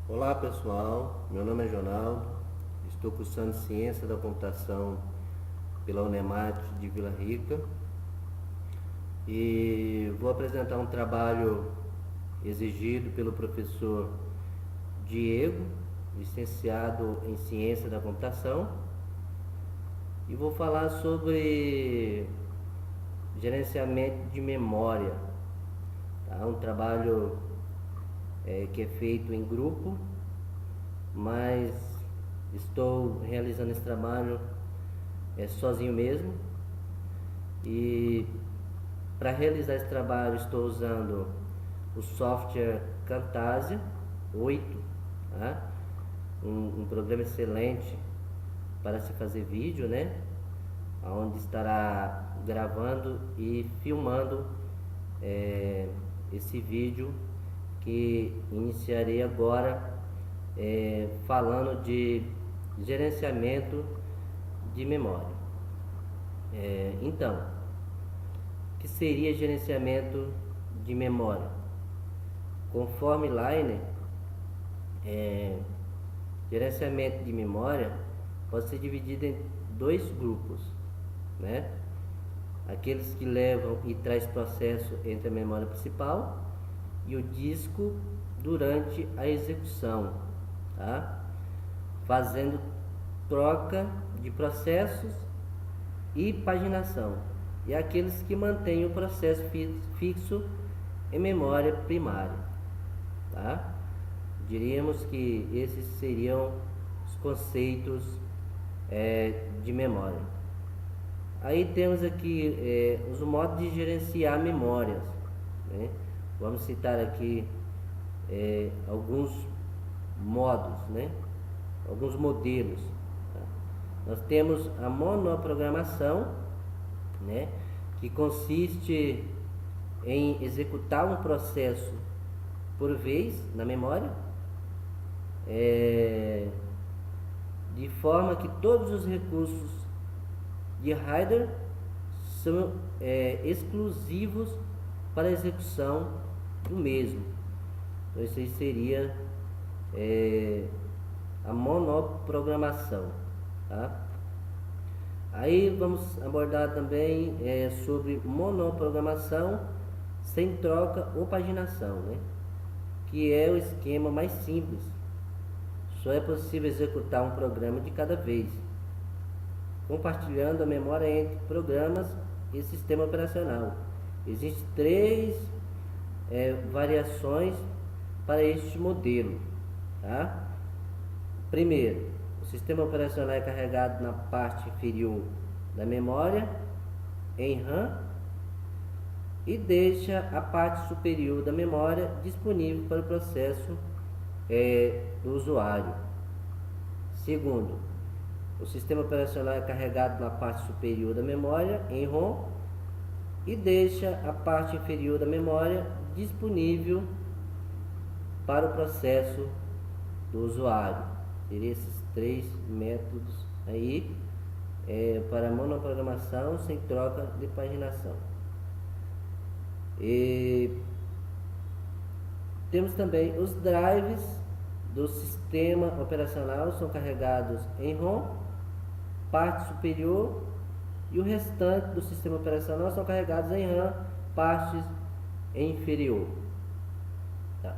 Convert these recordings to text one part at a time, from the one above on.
Olá pessoal, meu nome é Jonaldo, estou cursando Ciência da Computação pela Unemate de Vila Rica e vou apresentar um trabalho exigido pelo professor Diego, licenciado em Ciência da Computação, e vou falar sobre gerenciamento de memória, tá? Um trabalho que é feito em grupo, mas estou realizando esse trabalho sozinho mesmo. E para realizar esse trabalho estou usando o software Camtasia 8, tá? Um programa excelente para se fazer vídeo, né? Onde estará gravando e filmando esse vídeo que iniciarei agora, falando de gerenciamento de memória. Então, o que seria gerenciamento de memória? Conforme Line, gerenciamento de memória pode ser dividido em dois grupos, né? Aqueles que levam e traz processo entre a memória principal e o disco durante a execução, tá? Fazendo troca de processos e paginação, e aqueles que mantêm o processo fixo em memória primária, tá? Diríamos que esses seriam os conceitos de memória. Aí temos aqui os modos de gerenciar memórias, né? Vamos citar aqui alguns modos, né? Alguns modelos, tá? Nós temos a monoprogramação, né? Que consiste em executar um processo por vez na memória, de forma que todos os recursos de header são exclusivos para a execução do mesmo. Então isso aí seria a monoprogramação, tá? Aí vamos abordar também sobre monoprogramação sem troca ou paginação, né? Que é o esquema mais simples. Só é possível executar um programa de cada vez, compartilhando a memória entre programas e sistema operacional. Existem três variações para este modelo, tá? Primeiro, o sistema operacional é carregado na parte inferior da memória, em RAM, e deixa a parte superior da memória disponível para o processo do usuário. Segundo, o sistema operacional é carregado na parte superior da memória, em ROM, e deixa a parte inferior da memória disponível para o processo do usuário. Teria esses três métodos aí para monoprogramação sem troca de paginação. E temos também os drives do sistema operacional, são carregados em ROM, parte superior, e o restante do sistema operacional são carregados em RAM, partes inferior. Tá?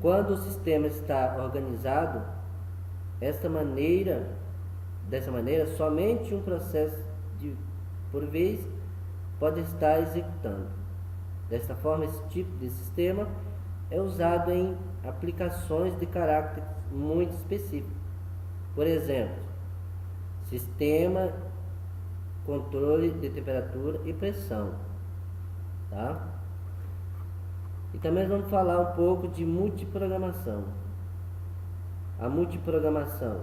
Quando o sistema está organizado dessa maneira, somente um processo por vez pode estar executando. Desta forma, esse tipo de sistema é usado em aplicações de caráter muito específico. Por exemplo, sistema controle de temperatura e pressão, tá? E também vamos falar um pouco de multiprogramação. A multiprogramação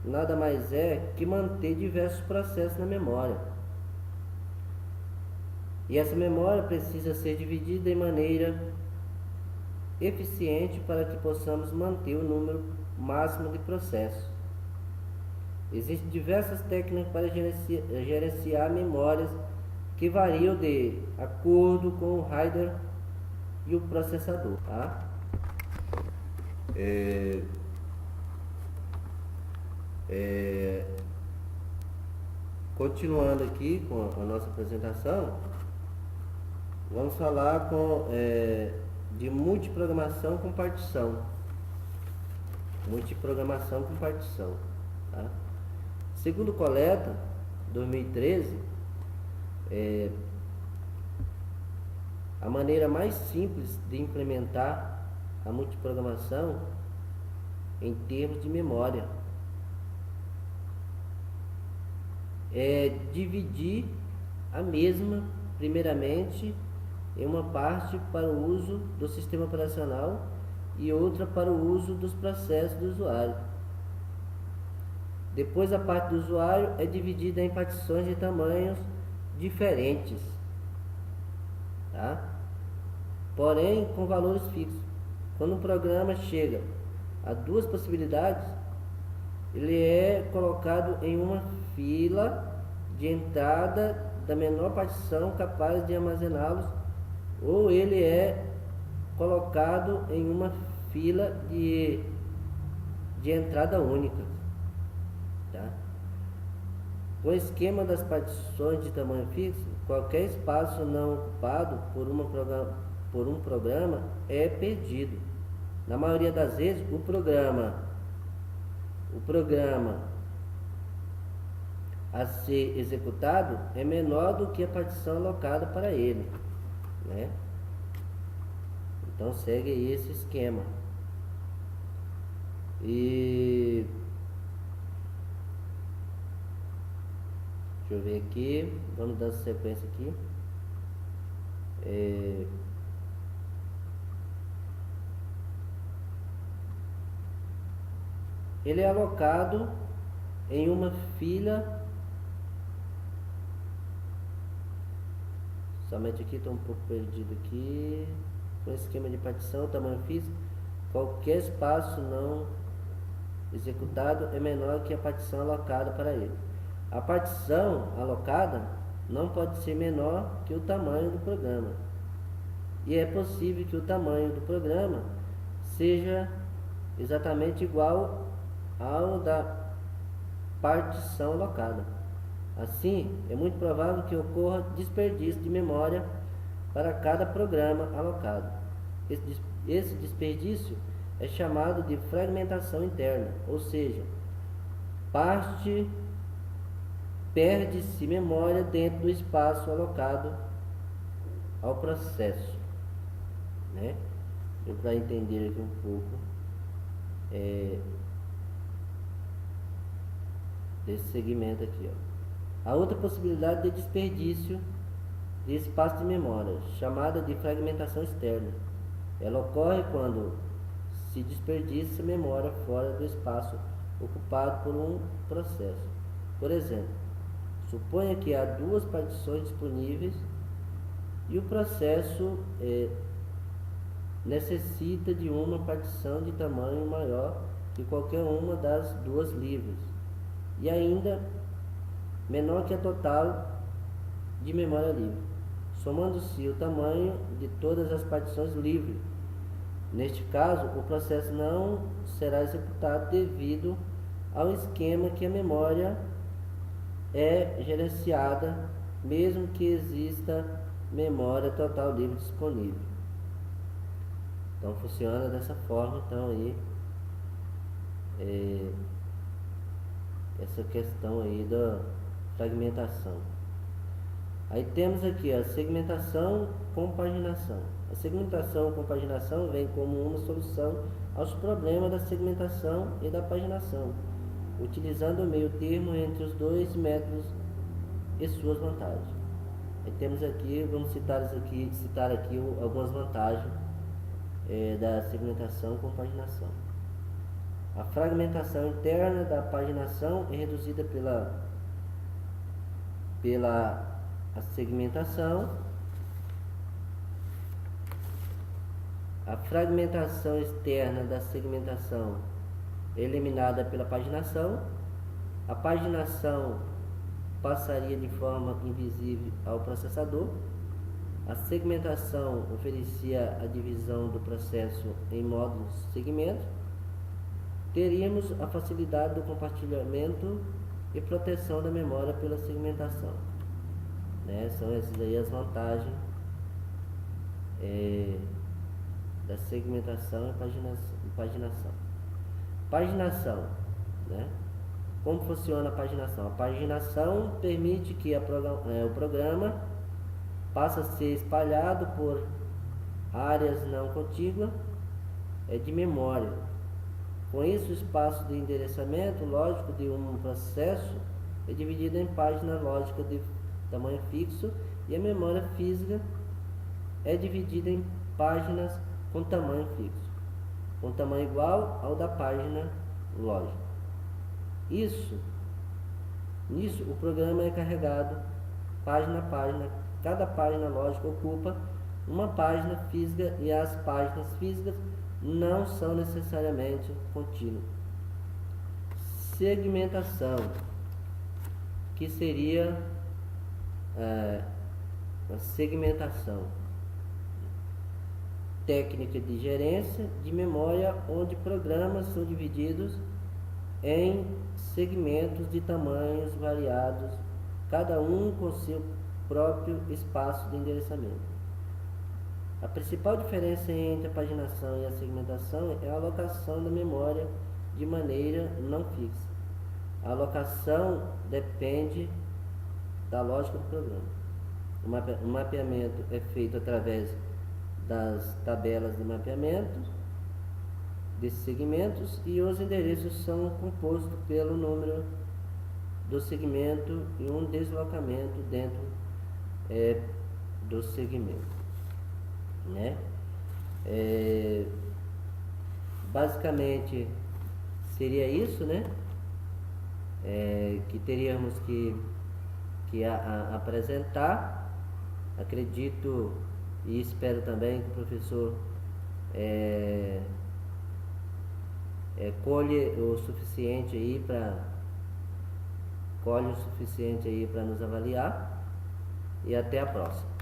nada mais é que manter diversos processos na memória. E essa memória precisa ser dividida de maneira eficiente para que possamos manter o número máximo de processos. Existem diversas técnicas para gerenciar memórias que variam de acordo com o header e o processador, tá? Continuando aqui com a nossa apresentação, vamos falar de multiprogramação com partição. Multiprogramação com partição. Tá? Segundo o Coleta, 2013, a maneira mais simples de implementar a multiprogramação em termos de memória é dividir a mesma, primeiramente, em uma parte para o uso do sistema operacional e outra para o uso dos processos do usuário. Depois, a parte do usuário é dividida em partições de tamanhos diferentes, tá? Porém com valores fixos. Quando um programa chega a duas possibilidades, ele é colocado em uma fila de entrada da menor partição capaz de armazená-los, ou ele é colocado em uma fila de entrada única. Tá? Com o esquema das partições de tamanho fixo, qualquer espaço não ocupado por um programa é perdido. Na maioria das vezes, o programa a ser executado é menor do que a partição alocada para ele, né? Então segue esse esquema. E deixa eu ver aqui, vamos dar sequência aqui. Ele é alocado em uma fila. Somente aqui, estou um pouco perdido aqui. Com esquema de partição, tamanho físico, qualquer espaço não executado é menor que a partição alocada para ele. A partição alocada não pode ser menor que o tamanho do programa. E é possível que o tamanho do programa seja exatamente igual ao da partição alocada. Assim, é muito provável que ocorra desperdício de memória para cada programa alocado. Esse desperdício é chamado de fragmentação interna, ou seja, perde-se memória dentro do espaço alocado ao processo, né? Para entender aqui um pouco desse segmento aqui, ó. A outra possibilidade de desperdício de espaço de memória, chamada de fragmentação externa, ela ocorre quando se desperdiça memória fora do espaço ocupado por um processo. Por exemplo, suponha que há duas partições disponíveis e o processo necessita de uma partição de tamanho maior que qualquer uma das duas livres e ainda menor que a total de memória livre, somando-se o tamanho de todas as partições livres. Neste caso, o processo não será executado devido ao esquema que a memória é gerenciada, mesmo que exista memória total livre disponível. Então funciona dessa forma, então aí essa questão aí da fragmentação. Aí temos aqui a segmentação com paginação. A segmentação com paginação vem como uma solução aos problemas da segmentação e da paginação, utilizando o meio termo entre os dois métodos e suas vantagens. Aí temos aqui, vamos citar aqui algumas vantagens da segmentação com paginação. A fragmentação interna da paginação é reduzida pela segmentação. A fragmentação externa da segmentação é eliminada pela paginação. A paginação passaria de forma invisível ao processador. A segmentação oferecia a divisão do processo em módulos segmentos. teríamos a facilidade do compartilhamento e proteção da memória pela segmentação, né? São essas aí as vantagens da segmentação e paginação. Paginação, né? Como funciona a paginação? A paginação permite que o programa passe a ser espalhado por áreas não contíguas de memória. Com isso, o espaço de endereçamento lógico de um processo é dividido em páginas lógicas de tamanho fixo e a memória física é dividida em páginas com tamanho fixo, com tamanho igual ao da página lógica. Nisso, o programa é carregado página a página. Cada página lógica ocupa uma página física e as páginas físicas não são necessariamente contínuas. Segmentação, que seria a segmentação, técnica de gerência de memória onde programas são divididos em segmentos de tamanhos variados, cada um com seu próprio espaço de endereçamento. A principal diferença entre a paginação e a segmentação é a alocação da memória de maneira não fixa. A alocação depende da lógica do programa. O mapeamento é feito através das tabelas de mapeamento desses segmentos e os endereços são compostos pelo número do segmento e um deslocamento dentro do segmento, né? Basicamente seria isso, né? Que teríamos que apresentar. Acredito e espero também que o professor colhe o suficiente aí para nos avaliar, e até a próxima.